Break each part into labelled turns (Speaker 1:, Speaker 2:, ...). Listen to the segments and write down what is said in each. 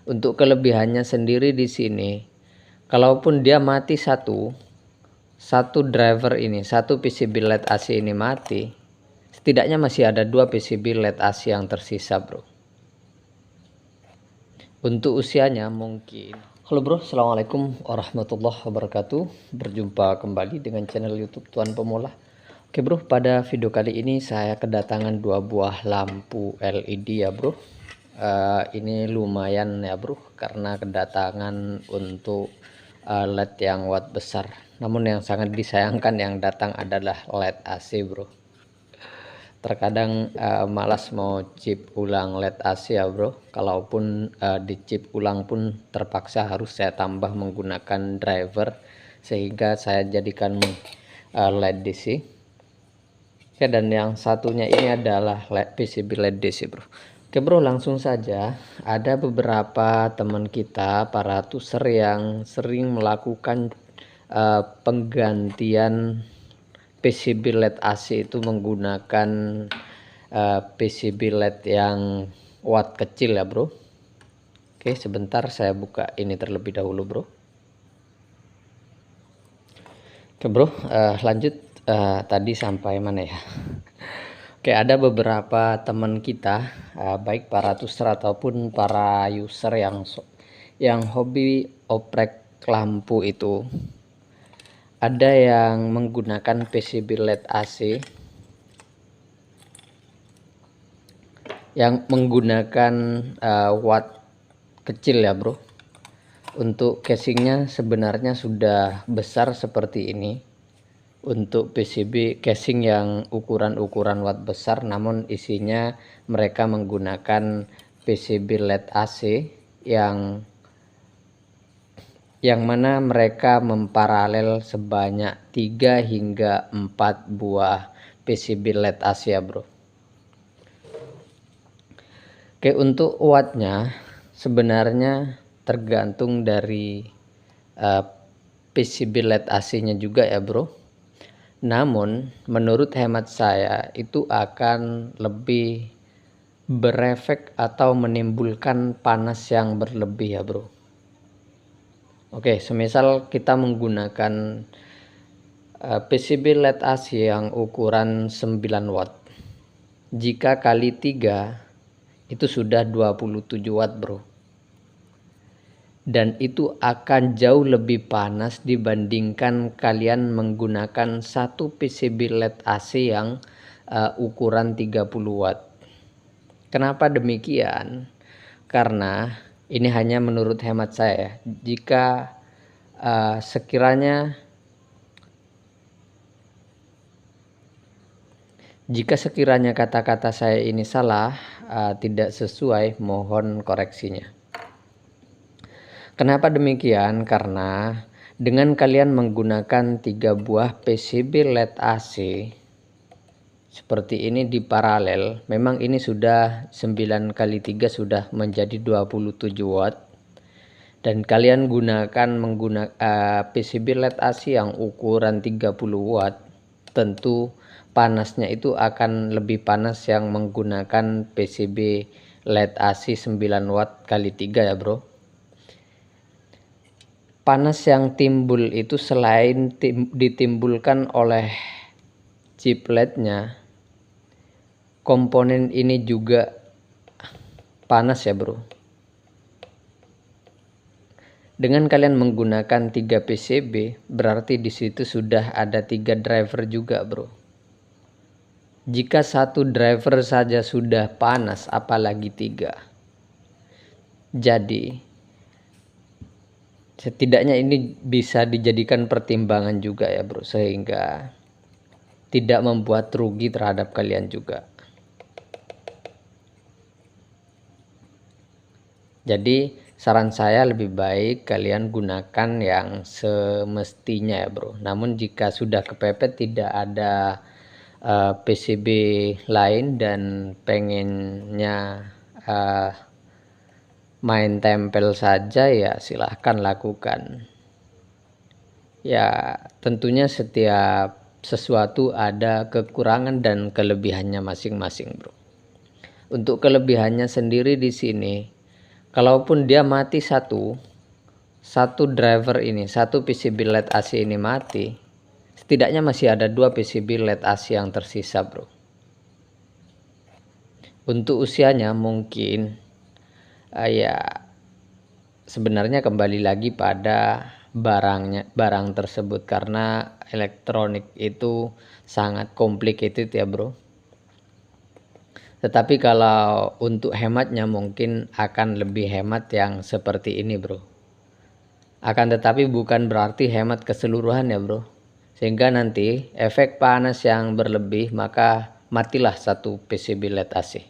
Speaker 1: Untuk kelebihannya sendiri di sini, kalaupun dia mati satu driver ini, satu PCB LED AC ini mati, setidaknya masih ada 2 PCB LED AC yang tersisa, bro. Untuk usianya mungkin. Halo bro, assalamualaikum warahmatullahi wabarakatuh. Berjumpa kembali dengan channel YouTube Tuan Pemula. Oke bro, pada video kali ini saya kedatangan 2 buah lampu LED ya bro. Ini lumayan ya bro, karena kedatangan untuk LED yang watt besar. Namun yang sangat disayangkan yang datang adalah LED AC bro. Terkadang malas mau chip ulang LED AC ya bro. Kalaupun di chip ulang pun terpaksa harus saya tambah menggunakan driver, sehingga saya jadikan LED DC. Oke, dan yang satunya ini adalah PCB LED DC bro. Oke bro, langsung saja. Ada beberapa teman kita para tuser yang sering melakukan penggantian PCB LED AC itu menggunakan PCB LED yang watt kecil ya bro. Oke, sebentar saya buka ini terlebih dahulu bro. Oke bro, lanjut tadi sampai mana ya? Oke, ada beberapa teman kita, baik para tuser ataupun para user yang hobi oprek lampu itu, ada yang menggunakan PCB LED AC yang menggunakan watt kecil ya bro. Untuk casingnya sebenarnya sudah besar seperti ini. Untuk PCB casing yang ukuran watt besar, namun isinya mereka menggunakan PCB LED AC yang mana mereka memparalel sebanyak 3 hingga 4 buah PCB LED AC ya bro. Oke, untuk wattnya sebenarnya tergantung dari PCB LED AC nya juga ya bro. Namun menurut hemat saya itu akan lebih berefek atau menimbulkan panas yang berlebih ya bro. Oke, semisal kita menggunakan PCB LED AC yang ukuran 9 watt, jika kali 3 itu sudah 27 watt bro. Dan itu akan jauh lebih panas dibandingkan kalian menggunakan satu PCB LED AC yang ukuran 30 watt. Kenapa demikian? Karena ini hanya menurut hemat saya. Jika sekiranya kata-kata saya ini salah, tidak sesuai, mohon koreksinya. Kenapa demikian? Karena dengan kalian menggunakan 3 buah PCB LED AC seperti ini di paralel, memang ini sudah 9 kali 3 sudah menjadi 27 watt. Dan kalian menggunakan PCB LED AC yang ukuran 30 watt, tentu panasnya itu akan lebih panas yang menggunakan PCB LED AC 9 watt kali 3 ya bro. Panas yang timbul itu selain ditimbulkan oleh chip LED-nya, komponen ini juga panas ya bro. Dengan kalian menggunakan 3 PCB, berarti di situ sudah ada 3 driver juga bro. Jika satu driver saja sudah panas, apalagi 3. Jadi setidaknya ini bisa dijadikan pertimbangan juga ya bro, sehingga tidak membuat rugi terhadap kalian juga. Jadi saran saya lebih baik kalian gunakan yang semestinya ya bro. Namun jika sudah kepepet tidak ada PCB lain dan pengennya main tempel saja, ya silahkan lakukan. Ya tentunya setiap sesuatu ada kekurangan dan kelebihannya masing-masing bro. Untuk kelebihannya sendiri di sini, kalaupun dia mati satu driver ini, satu PCB LED AC ini mati, setidaknya masih ada 2 PCB LED AC yang tersisa, bro. Untuk usianya mungkin ya sebenarnya kembali lagi pada barang tersebut, karena elektronik itu sangat complicated ya, bro. Tetapi kalau untuk hematnya mungkin akan lebih hemat yang seperti ini, bro. Akan tetapi bukan berarti hemat keseluruhan ya, bro. Sehingga nanti efek panas yang berlebih, maka matilah satu PCB LED AC.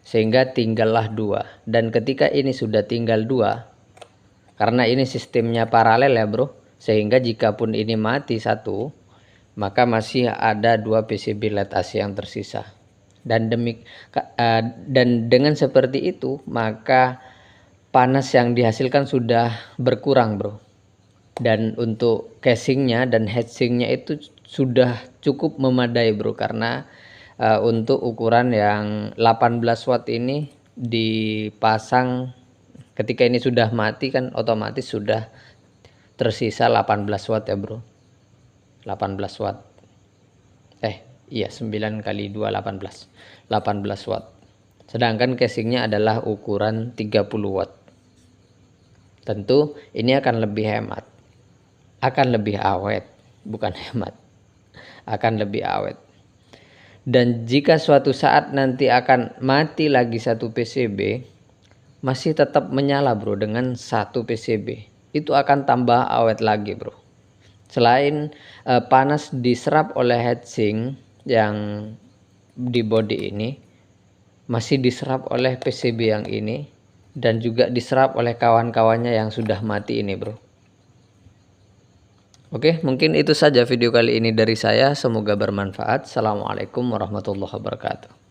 Speaker 1: Sehingga tinggallah 2. Dan ketika ini sudah tinggal 2, karena ini sistemnya paralel ya, bro. Sehingga jikapun ini mati satu, maka masih ada 2 PCB LED AC yang tersisa. Dan dengan seperti itu, maka panas yang dihasilkan sudah berkurang, bro. Dan untuk casingnya dan heatsinknya itu sudah cukup memadai, bro, karena untuk ukuran yang 18 watt ini dipasang ketika ini sudah mati kan otomatis sudah tersisa 18 watt ya, bro. 18 watt. Iya, 9 kali 2 18 watt. Sedangkan casingnya adalah ukuran 30 watt. Tentu ini akan lebih hemat, akan lebih awet, bukan hemat, akan lebih awet. Dan jika suatu saat nanti akan mati lagi satu PCB, masih tetap menyala, bro, dengan satu PCB, itu akan tambah awet lagi, bro. Selain panas diserap oleh heatsink yang di body ini, masih diserap oleh PCB yang ini, dan juga diserap oleh kawan-kawannya yang sudah mati ini, bro. Oke, mungkin itu saja video kali ini dari saya. Semoga bermanfaat. Assalamualaikum warahmatullahi wabarakatuh.